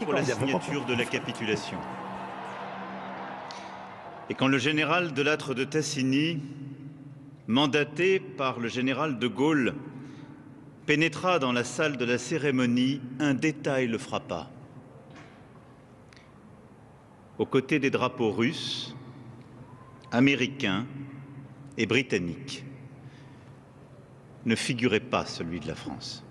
pour la signature de la capitulation. Et quand le général de Lattre de Tassigny, mandaté par le général de Gaulle, pénétra dans la salle de la cérémonie, un détail le frappa. Aux côtés des drapeaux russes, américains et britanniques, ne figurait pas celui de la France.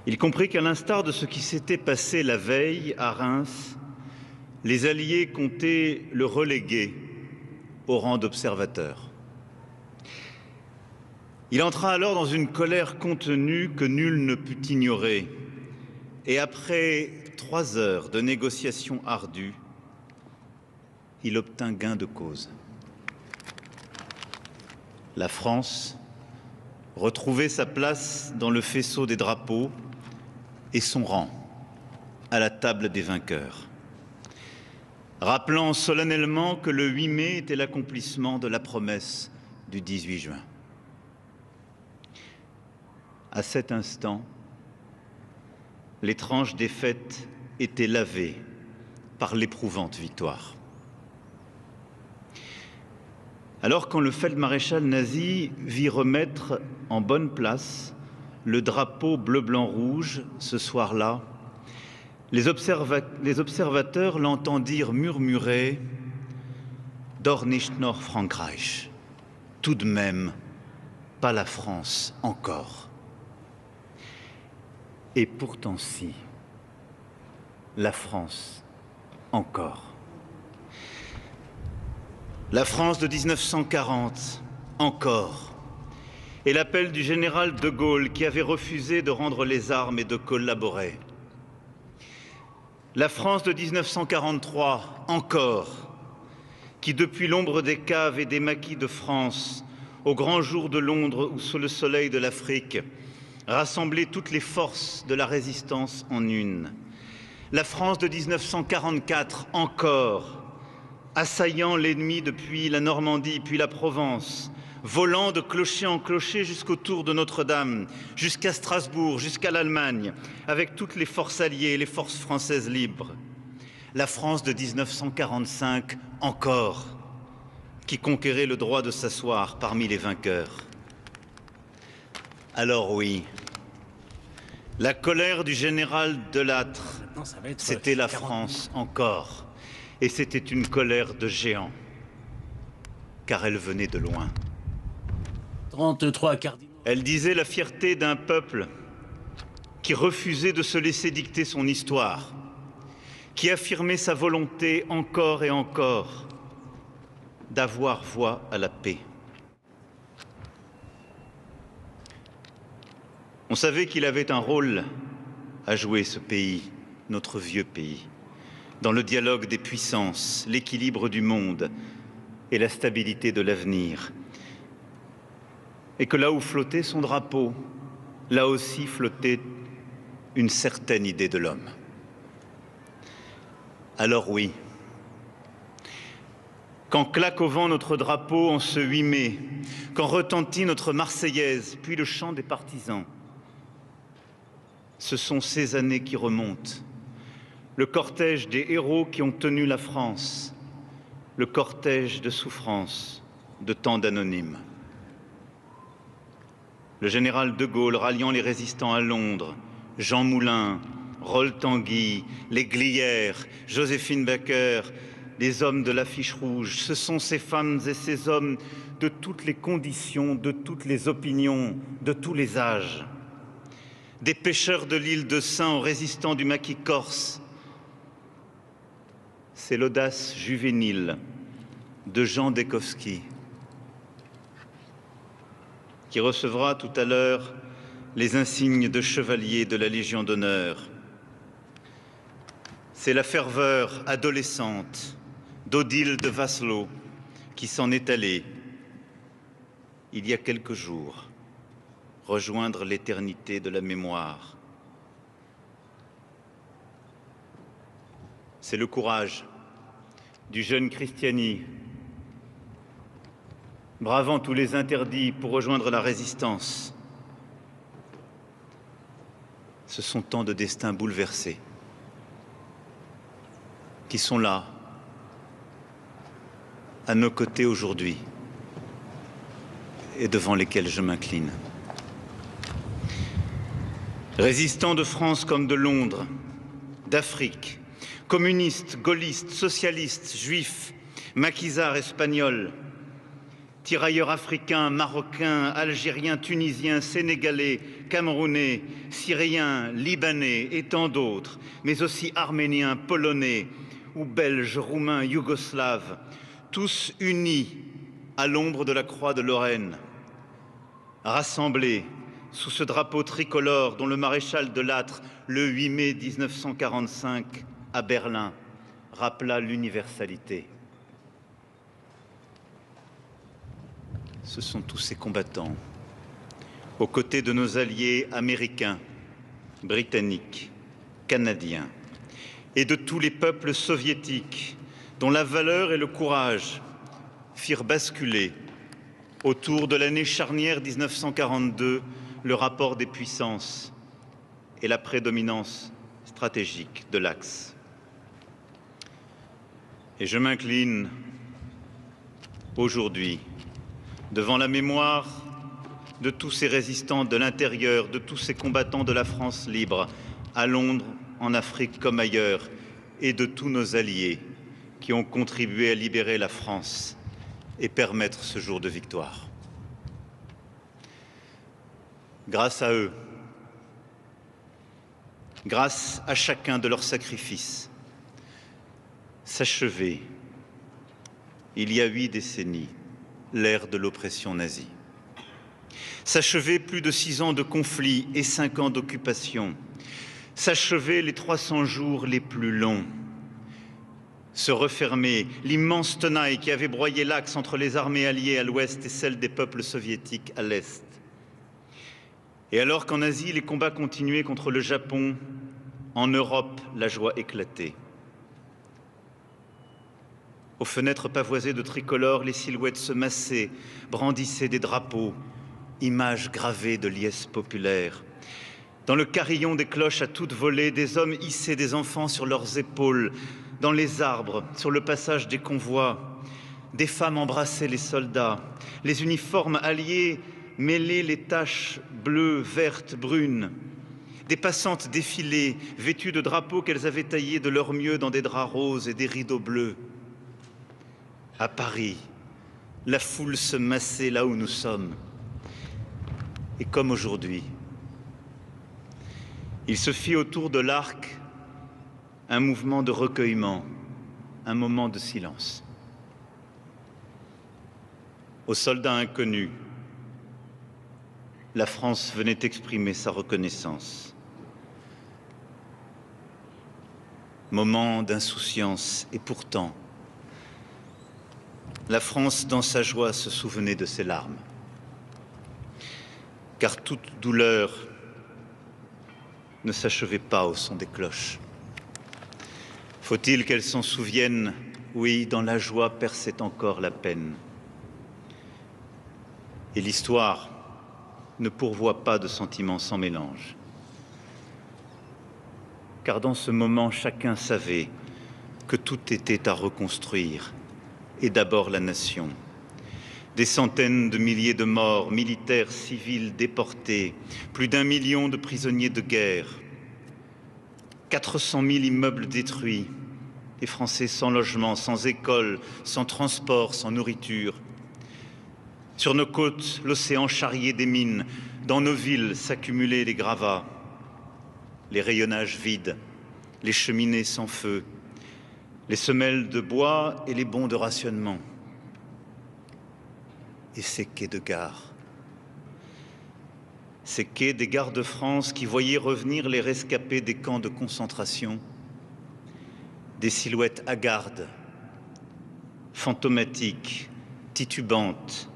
Il comprit qu'à l'instar de ce qui s'était passé la veille à Reims, les Alliés comptaient le reléguer au rang d'observateur. Il entra alors dans une colère contenue que nul ne put ignorer, et après 3 heures de négociations ardues, il obtint gain de cause. La France retrouvait sa place dans le faisceau des drapeaux et son rang à la table des vainqueurs, rappelant solennellement que le 8 mai était l'accomplissement de la promesse du 18 juin. À cet instant, l'étrange défaite était lavée par l'éprouvante victoire. Alors, quand le feldmaréchal nazi vit remettre en bonne place le drapeau bleu-blanc-rouge ce soir-là, les observateurs l'entendirent murmurer « Doch nicht noch Frankreich », tout de même, pas la France encore. Et pourtant si, la France encore. La France de 1940, encore. Et l'appel du général de Gaulle qui avait refusé de rendre les armes et de collaborer. La France de 1943, encore, qui depuis l'ombre des caves et des maquis de France, au grand jour de Londres ou sous le soleil de l'Afrique, rassemblait toutes les forces de la résistance en une. La France de 1944, encore, assaillant l'ennemi depuis la Normandie puis la Provence, volant de clocher en clocher jusqu'au tour de Notre-Dame, jusqu'à Strasbourg, jusqu'à l'Allemagne, avec toutes les forces alliées et les forces françaises libres. La France de 1945, encore, qui conquérait le droit de s'asseoir parmi les vainqueurs. Alors oui, la colère du général de Lattre, c'était la France encore. Et c'était une colère de géant, car elle venait de loin. 33 cardinaux. Elle disait la fierté d'un peuple qui refusait de se laisser dicter son histoire, qui affirmait sa volonté encore et encore d'avoir voix à la paix. On savait qu'il avait un rôle à jouer, ce pays, notre vieux pays, dans le dialogue des puissances, l'équilibre du monde et la stabilité de l'avenir. Et que là où flottait son drapeau, là aussi flottait une certaine idée de l'homme. Alors oui, quand claque au vent notre drapeau en ce 8 mai, quand retentit notre Marseillaise, puis le chant des partisans, ce sont ces années qui remontent. Le cortège des héros qui ont tenu la France, le cortège de souffrance de tant d'anonymes. Le général de Gaulle ralliant les résistants à Londres, Jean Moulin, Roll Tanguy, les Glières, Joséphine Baker, les hommes de l'affiche rouge, ce sont ces femmes et ces hommes de toutes les conditions, de toutes les opinions, de tous les âges. Des pêcheurs de l'île de Sein aux résistants du maquis corse, c'est l'audace juvénile de Jean Dekowski, qui recevra tout à l'heure les insignes de chevalier de la Légion d'honneur. C'est la ferveur adolescente d'Odile de Vasselot qui s'en est allée, il y a quelques jours, rejoindre l'éternité de la mémoire. C'est le courage du jeune Christiani, bravant tous les interdits pour rejoindre la résistance. Ce sont tant de destins bouleversés qui sont là, à nos côtés aujourd'hui, et devant lesquels je m'incline. Résistants de France comme de Londres, d'Afrique, communistes, gaullistes, socialistes, juifs, maquisards espagnols, tirailleurs africains, marocains, algériens, tunisiens, sénégalais, camerounais, syriens, libanais et tant d'autres, mais aussi arméniens, polonais ou belges, roumains, yougoslaves, tous unis à l'ombre de la croix de Lorraine, rassemblés sous ce drapeau tricolore dont le maréchal de Lattre, le 8 mai 1945, à Berlin, rappela l'universalité. Ce sont tous ces combattants, aux côtés de nos alliés américains, britanniques, canadiens, et de tous les peuples soviétiques, dont la valeur et le courage firent basculer, autour de l'année charnière 1942, le rapport des puissances et la prédominance stratégique de l'Axe. Et je m'incline aujourd'hui devant la mémoire de tous ces résistants de l'intérieur, de tous ces combattants de la France libre, à Londres, en Afrique comme ailleurs, et de tous nos alliés qui ont contribué à libérer la France et permettre ce jour de victoire. Grâce à eux, grâce à chacun de leurs sacrifices, s'achevait, il y a 8 décennies, l'ère de l'oppression nazie. S'achevait plus de 6 ans de conflit et 5 ans d'occupation. S'achevaient les 300 jours les plus longs. Se refermer l'immense tenaille qui avait broyé l'axe entre les armées alliées à l'ouest et celles des peuples soviétiques à l'est. Et alors qu'en Asie, les combats continuaient contre le Japon, en Europe, la joie éclatait. Aux fenêtres pavoisées de tricolores, les silhouettes se massaient, brandissaient des drapeaux, images gravées de liesses populaires. Dans le carillon des cloches à toute volée, des hommes hissaient des enfants sur leurs épaules, dans les arbres, sur le passage des convois. Des femmes embrassaient les soldats. Les uniformes alliés mêlaient les taches bleues, vertes, brunes. Des passantes défilaient, vêtues de drapeaux qu'elles avaient taillés de leur mieux dans des draps roses et des rideaux bleus. À Paris, la foule se massait là où nous sommes. Et comme aujourd'hui, il se fit autour de l'arc un mouvement de recueillement, un moment de silence. Aux soldats inconnus, la France venait exprimer sa reconnaissance. Moment d'insouciance, et pourtant, la France, dans sa joie, se souvenait de ses larmes. Car toute douleur ne s'achevait pas au son des cloches. Faut-il qu'elles s'en souviennent? Oui, dans la joie perçait encore la peine. Et l'histoire ne pourvoit pas de sentiments sans mélange. Car dans ce moment, chacun savait que tout était à reconstruire, et d'abord la nation. Des centaines de milliers de morts, militaires, civils déportés, plus d'1 million de prisonniers de guerre, 400 000 immeubles détruits, des Français sans logement, sans école, sans transport, sans nourriture. Sur nos côtes, l'océan charriait des mines, dans nos villes s'accumulaient les gravats, les rayonnages vides, les cheminées sans feu, les semelles de bois et les bons de rationnement. Et ces quais de gare. Ces quais des gares de France qui voyaient revenir les rescapés des camps de concentration, des silhouettes hagardes, fantomatiques, titubantes,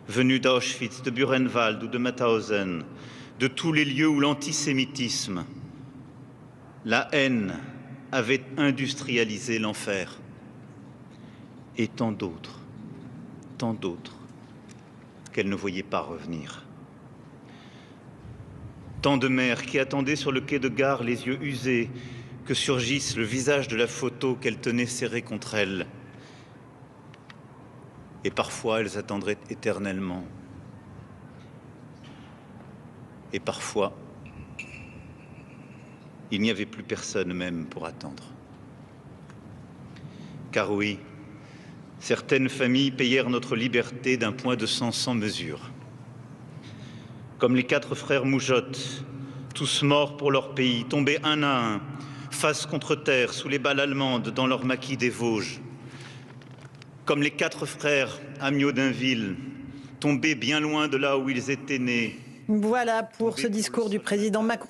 venues d'Auschwitz, de Buchenwald ou de Mauthausen, de tous les lieux où l'antisémitisme, la haine avait industrialisé l'enfer. Et tant d'autres qu'elle ne voyait pas revenir. Tant de mères qui attendaient sur le quai de gare, les yeux usés, que surgisse le visage de la photo qu'elles tenaient serrée contre elles. Et parfois, elles attendraient éternellement. Et parfois, il n'y avait plus personne même pour attendre. Car oui, certaines familles payèrent notre liberté d'un point de sang sans mesure. Comme les 4 frères Moujotte, tous morts pour leur pays, tombés un à un, face contre terre, sous les balles allemandes, dans leur maquis des Vosges. Comme les 4 frères Amiot d'Inville, tombés bien loin de là où ils étaient nés. Voilà pour ce discours du président Macron.